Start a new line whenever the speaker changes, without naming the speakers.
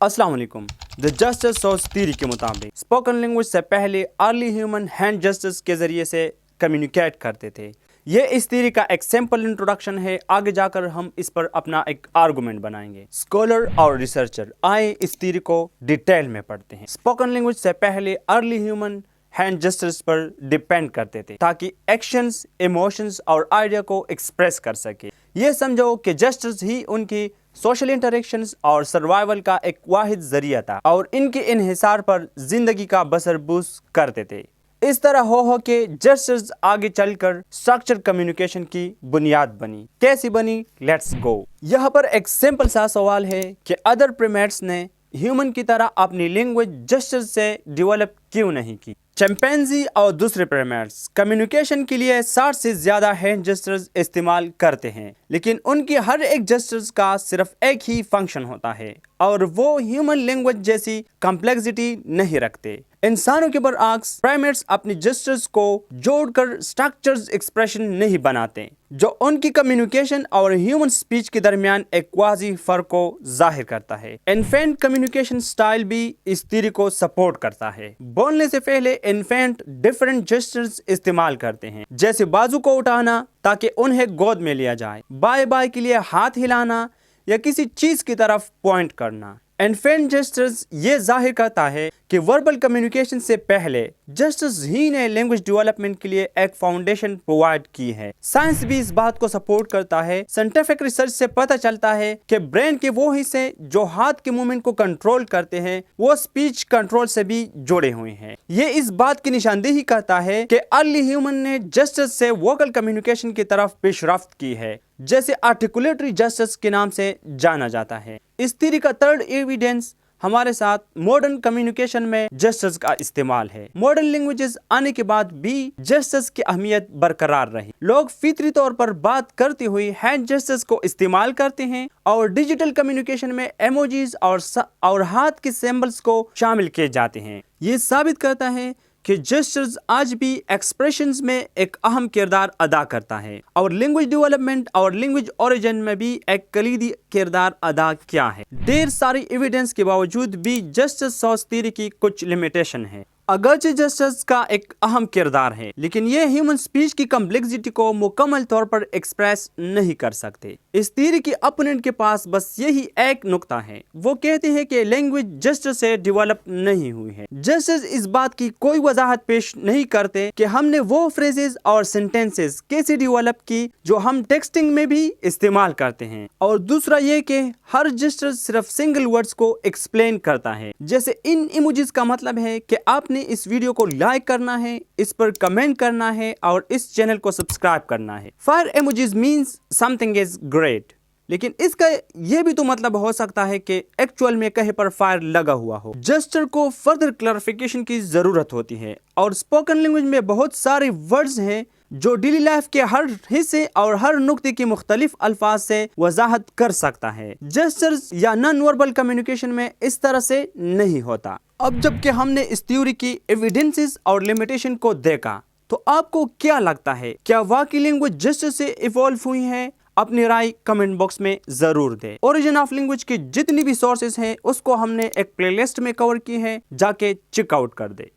अस्सलाम वालेकुम। The justice source theory के मुताबिक स्पोकन लैंग्वेज से पहले अर्ली ह्यूमन हैंड जस्टिस के ज़रिए से कम्युनिकेट करते थे। ये इस थ्योरी का एक सिंपल इंट्रोडक्शन है। आगे जाकर हम इस पर अपना एक आर्गूमेंट बनाएंगे। स्कॉलर और रिसर्चर आए इस थ्योरी को डिटेल में पढ़ते हैं। स्पोकन लैंग्वेज से पहले अर्ली ह्यूमन हैंड जस्टिस पर डिपेंड करते थे ताकि एक्शंस, इमोशंस और आइडिया को एक्सप्रेस कर सके। ये समझो कि जस्टिस ही उनकी सोशल इंटरेक्शंस और सर्वाइवल का एक वाहिद जरिया था और इनके इन्हिसार पर जिंदगी का बसर बूस करते थे। इस तरह हो के जस्टिस आगे चलकर स्ट्रक्चर कम्युनिकेशन की बुनियाद बनी। कैसी बनी? Let's go. यहाँ पर एक सिंपल सा सवाल है कि अदर प्राइमेट्स ने ह्यूमन की तरह अपनी लैंग्वेज जस्टिस से डेवलप क्यों नहीं की? चिंपैंजी और दूसरे प्राइमेट्स कम्युनिकेशन के लिए 60 से ज्यादा हैंड जेस्चर्स इस्तेमाल करते हैं, लेकिन उनकी हर एक जेस्चर्स का सिर्फ एक ही फंक्शन होता है और वो ह्यूमन लैंग्वेज जैसी कॉम्प्लेक्सिटी नहीं रखते। इंसानों के बरअक्स प्राइमेट्स अपनी जेस्चर्स को जोड़कर स्ट्रक्चर्स एक्सप्रेशन नहीं बनाते, जो उनकी कम्युनिकेशन और ह्यूमन स्पीच के दरमियान एक वाज़ी फर्क को जाहिर करता है। इन्फेंट कम्युनिकेशन स्टाइल भी इस थ्योरी को सपोर्ट करता है। बोलने से पहले इन्फेंट डिफरेंट जेस्चर्स इस्तेमाल करते हैं, जैसे बाजू को उठाना ताकि उन्हें गोद में लिया जाए, बाय बाय के लिए हाथ हिलाना या किसी चीज की तरफ पॉइंट करना। इन्फेंट जेस्चर्स ये जाहिर करता है कि वर्बल कम्युनिकेशन से पहले जेस्चर्स ही ने लैंग्वेज डेवलपमेंट के लिए एक फाउंडेशन प्रोवाइड की है। साइंस भी इस बात को सपोर्ट करता है। साइंटिफिक रिसर्च से पता चलता है कि ब्रेन के वो हिस्से जो हाथ के मूवमेंट को कंट्रोल करते हैं वो स्पीच कंट्रोल से भी जुड़े हुए हैं। ये इस बात की निशानदेही करता है कि अर्ली ह्यूमन ने जेस्चर्स से वोकल कम्युनिकेशन की तरफ पेशरफ्त की है, जैसे आर्टिकुलेटरी जेस्चर्स के नाम से जाना जाता है। इस थ्योरी का थर्ड एविडेंस हमारे साथ मॉडर्न कम्युनिकेशन में जेस्चर्स का इस्तेमाल है। मॉडर्न लैंग्वेजेस आने के बाद भी जेस्चर्स की अहमियत बरकरार रही। लोग फितरी तौर पर बात करते हुए हैंड जेस्चर्स को इस्तेमाल करते हैं और डिजिटल कम्युनिकेशन में इमोजीज और हाथ के सिंबल्स को शामिल किए जाते हैं। ये साबित करता है कि जेस्चर्स आज भी एक्सप्रेशंस में एक अहम किरदार अदा करता है और लैंग्वेज डेवलपमेंट और लैंग्वेज ओरिजिन में भी एक कलीदी किरदार अदा किया है। ढेर सारी एविडेंस के बावजूद भी जेस्चर्स सोर्स थ्योरी की कुछ लिमिटेशन है। अगरचे जेस्चर्स का एक अहम किरदार है, लेकिन ये ह्यूमन स्पीच की कम्प्लेक्सिटी को मुकम्मल तौर पर एक्सप्रेस नहीं कर सकते। इस थ्योरी के अपोनेंट के पास बस यही एक नुक्ता है। वो कहते हैं कि लैंग्वेज जेस्चर से डेवलप नहीं हुई है। जेस्चर्स इस बात की कोई वजाहत पेश नहीं करते कि हमने वो फ्रेजेस और सेंटेंसेस कैसे डेवलप की जो हम टेक्सटिंग में भी इस्तेमाल करते हैं। और दूसरा ये कि हर जेस्चर सिर्फ सिंगल वर्ड्स को एक्सप्लेन करता है। जैसे इन इमोजीज का मतलब है कि आपने इस वीडियो को लाइक करना है, इस पर कमेंट करना है और इस चैनल को सब्सक्राइब करना है। Fire emojis means something is great, लेकिन इसका ये भी तो मतलब हो सकता है कि एक्चुअल में कहीं पर फायर लगा हुआ हो। जेस्चर को फर्दर क्लैरिफिकेशन की जरूरत होती है और स्पोकन लैंग्वेज में बहुत सारे वर्ड्स हैं जो डेली लाइफ के हर हिस्से और हर नुक्ते की मुख्तलिफ अल्फाज से वजाहत कर सकता है। जेस्चर्स या नॉन वर्बल कम्युनिकेशन में इस तरह से नहीं होता। अब जबकि हमने इस थ्योरी की एविडेंसेस और लिमिटेशन को देखा, तो आपको क्या लगता है, क्या वाकई लैंग्वेज जेस्चर से इवॉल्व हुई है? अपनी राय कमेंट बॉक्स में जरूर दें। ओरिजिन ऑफ लैंग्वेज की जितनी भी सोर्सेज हैं उसको हमने एक प्लेलिस्ट में कवर की है, जाके चेकआउट कर दे।